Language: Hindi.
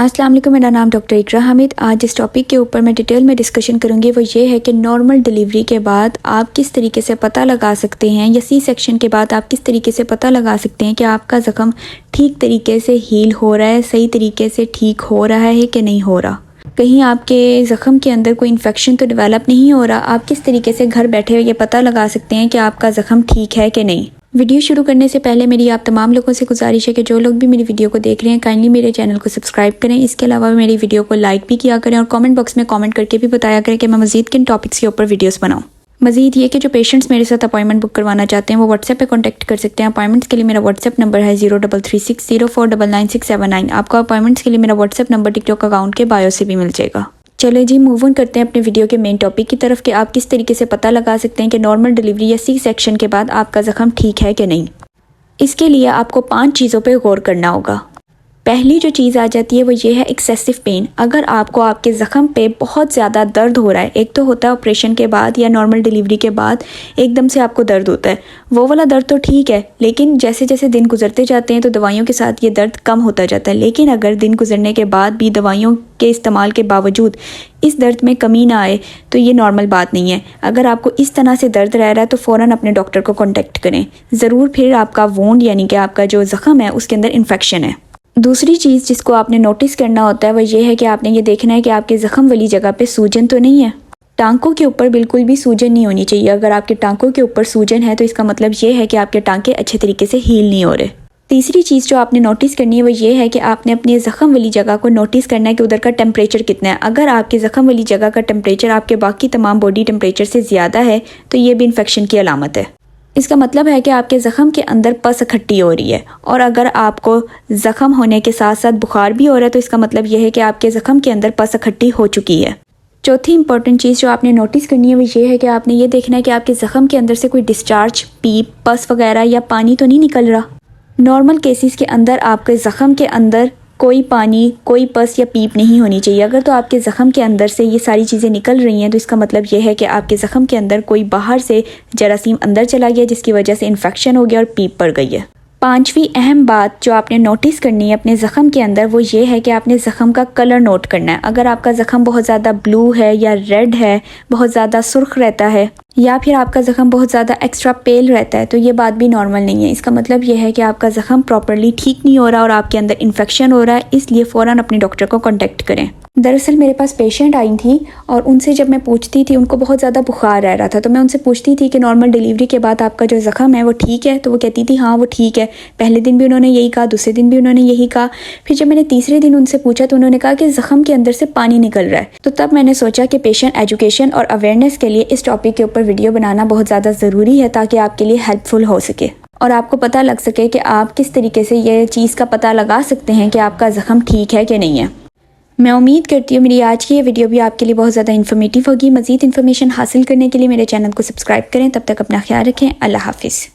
अस्सलाम वालेकुम, मेरा नाम डॉक्टर इकरा हामिद। आज इस टॉपिक के ऊपर मैं डिटेल में डिस्कशन करूंगी। वो ये है कि नॉर्मल डिलीवरी के बाद आप किस तरीके से पता लगा सकते हैं, या सी सेक्शन के बाद आप किस तरीके से पता लगा सकते हैं कि आपका ज़ख़म ठीक तरीके से हील हो रहा है, सही तरीके से ठीक हो रहा है कि नहीं हो रहा। कहीं आपके ज़ख़म के अंदर कोई इन्फेक्शन तो डेवलप नहीं हो रहा। आप किस तरीके से घर बैठे ये पता लगा सकते हैं कि आपका ज़ख़म ठीक है कि नहीं। वीडियो शुरू करने से पहले मेरी आप तमाम लोगों से गुजारिश है कि जो लोग भी मेरी वीडियो को देख रहे हैं काइंडली मेरे चैनल को सब्सक्राइब करें। इसके अलावा मेरी वीडियो को लाइक भी किया करें और कमेंट बॉक्स में कमेंट करके भी बताया करें कि मैं मज़ीद किन टॉपिक्स के ऊपर वीडियोस बनाऊं। मज़ीद ये कि जो पेशेंट्स मेरे साथ अपॉइंटमेंट बुक करवाना चाहते हैं वो व्हाट्सएप पे कॉन्टैक्ट कर सकते हैं। अपॉइंटमेंट्स के लिए मेरा व्हाट्सएप नंबर है 033604999679। आपको अपॉइंटमेंट्स के लिए मेरा व्हाट्सएप नंबर टिकटॉक अकाउंट के बायो से भी मिल जाएगा। चले जी, मूव ऑन करते हैं अपने वीडियो के मेन टॉपिक की तरफ कि आप किस तरीके से पता लगा सकते हैं कि नॉर्मल डिलीवरी या सी सेक्शन के बाद आपका ज़ख़म ठीक है कि नहीं। इसके लिए आपको 5 चीज़ों पे गौर करना होगा। पहली जो चीज़ आ जाती है वो ये है एक्सेसिव पेन। अगर आपको आपके ज़ख़म पे बहुत ज़्यादा दर्द हो रहा है, एक तो होता है ऑपरेशन के बाद या नॉर्मल डिलीवरी के बाद एकदम से आपको दर्द होता है, वो वाला दर्द तो ठीक है, लेकिन जैसे जैसे दिन गुजरते जाते हैं तो दवाइयों के साथ ये दर्द कम होता जाता है। लेकिन अगर दिन गुजरने के बाद भी दवाइयों के इस्तेमाल के बावजूद इस दर्द में कमी ना आए तो ये नॉर्मल बात नहीं है। अगर आपको इस तरह से दर्द रह रहा है तो फ़ौरन अपने डॉक्टर को कॉन्टैक्ट करें। ज़रूर फिर आपका वोंड यानी कि आपका जो ज़ख़म है उसके अंदर इन्फेक्शन है। दूसरी चीज़ जिसको आपने नोटिस करना होता है वो ये है कि आपने ये देखना है कि आपके ज़ख़म वाली जगह पे सूजन तो नहीं है। टांकों के ऊपर बिल्कुल भी सूजन नहीं होनी चाहिए। अगर आपके टांकों के ऊपर सूजन है तो इसका मतलब ये है कि आपके टांके अच्छे तरीके से हील नहीं हो रहे। तीसरी चीज़ जो आपने नोटिस करनी है वो ये है कि आपने अपने ज़ख़म वाली जगह को नोटिस करना है कि उधर का टेम्परेचर कितना है। अगर आपके ज़ख़म वाली जगह का टेम्परेचर आपके बाकी तमाम बॉडी टेम्परेचर से ज़्यादा है तो ये भी इन्फेक्शन की अलामत है। इसका मतलब है कि आपके ज़ख़म के अंदर पस इकट्ठी हो रही है, और अगर आपको ज़ख़म होने के साथ साथ बुखार भी हो रहा है तो इसका मतलब यह है कि आपके ज़ख़म के अंदर पस इकट्ठी हो चुकी है। चौथी इंपॉर्टेंट चीज़ जो आपने नोटिस करनी है वो ये है कि आपने ये देखना है कि आपके ज़ख़म के अंदर से कोई डिस्चार्ज, पीप, पस वगैरह या पानी तो नहीं निकल रहा। नॉर्मल केसेस के अंदर आपके ज़ख़म के अंदर कोई पानी, कोई पस या पीप नहीं होनी चाहिए। अगर तो आपके ज़ख़म के अंदर से ये सारी चीज़ें निकल रही हैं तो इसका मतलब ये है कि आपके ज़ख़म के अंदर कोई बाहर से जरासीम अंदर चला गया जिसकी वजह से इन्फेक्शन हो गया और पीप पड़ गई है। पांचवी अहम बात जो आपने नोटिस करनी है अपने ज़ख़म के अंदर वो ये है कि आपने ज़ख़म का कलर नोट करना है। अगर आपका ज़ख़म बहुत ज़्यादा ब्लू है या रेड है, बहुत ज़्यादा सुर्ख रहता है, या फिर आपका ज़ख़म बहुत ज़्यादा एक्स्ट्रा पेल रहता है तो ये बात भी नॉर्मल नहीं है। इसका मतलब ये है कि आपका ज़ख़म प्रॉपर्ली ठीक नहीं हो रहा और आपके अंदर इन्फेक्शन हो रहा है। इसलिए फ़ौरन अपने डॉक्टर को कॉन्टैक्ट करें। दरअसल मेरे पास पेशेंट आई थी और उनसे जब मैं पूछती थी, उनको बहुत ज़्यादा बुखार रह रहा था, तो मैं उनसे पूछती थी कि नॉर्मल डिलीवरी के बाद आपका जो ज़ख़म है वो ठीक है, तो वो कहती थी हाँ वो ठीक है। पहले दिन भी उन्होंने यही कहा, दूसरे दिन भी उन्होंने यही कहा। फिर जब मैंने तीसरे दिन उनसे पूछा तो उन्होंने कहा कि ज़ख़म के अंदर से पानी निकल रहा है। तो तब मैंने सोचा कि पेशेंट एजुकेशन और अवेयरनेस के लिए इस टॉपिक के ऊपर वीडियो बनाना बहुत ज़्यादा ज़रूरी है ताकि आपके लिए हेल्पफुल हो सके और आपको पता लग सके कि आप किस तरीके से ये चीज़ का पता लगा सकते हैं कि आपका ज़ख़म ठीक है कि नहीं है। मैं उम्मीद करती हूँ मेरी आज की ये वीडियो भी आपके लिए बहुत ज़्यादा इन्फॉर्मेटिव होगी। मज़ीद इन्फॉर्मेशन हासिल करने के लिए मेरे चैनल को सब्सक्राइब करें। तब तक अपना ख्याल रखें। अल्लाह हाफिज़।